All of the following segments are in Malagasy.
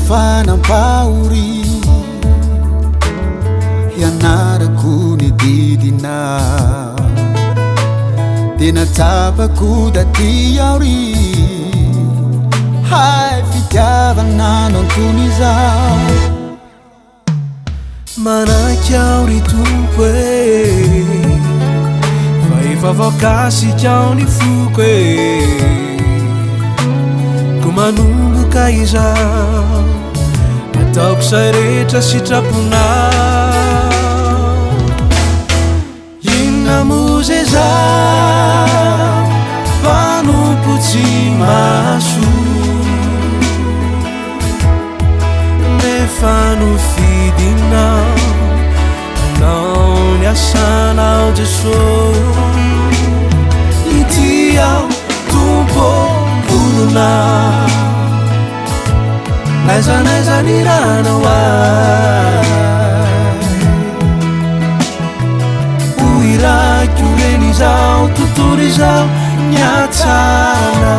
fanampahory hianarako ny didina dia natsapako daty aory hay fitiavana no antony izao manaiky aory tompo e fa efa voakasika ao ny foko e ko manomboka izao ataoko say rehetra sitrapona inona moze zao mpanompo tsy maso nefa no fidinao anao ny asanao Jesosy ity aho tompo volona naiza ny ranao oiraiky oreny izao tontolo izao niatsana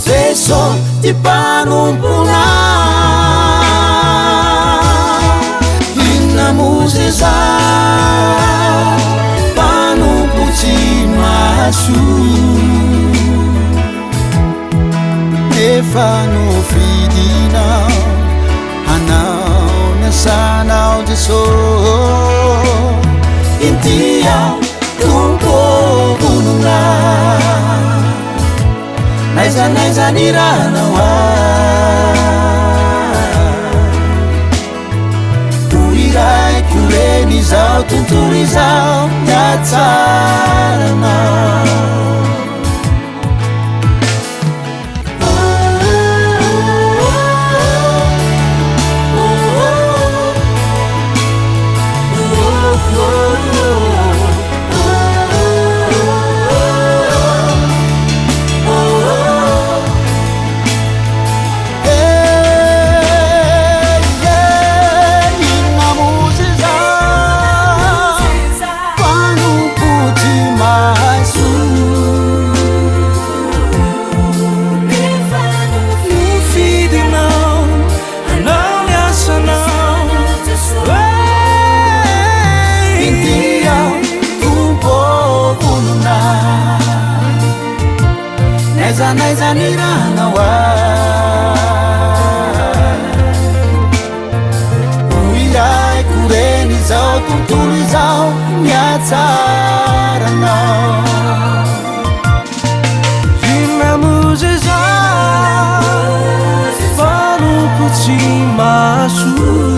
Jeso ti panompona inona moze zao panompo tsy maso nefa no fidinao anao ny asanao Jesosy ity aho tompo vonona naiza ny ranao oiraiky oreny izao tontolo izao niatsaranao naiza ny ranao oiraiky oreny izao tontolo izao niatsaranao inona moze zao panompo tsy maso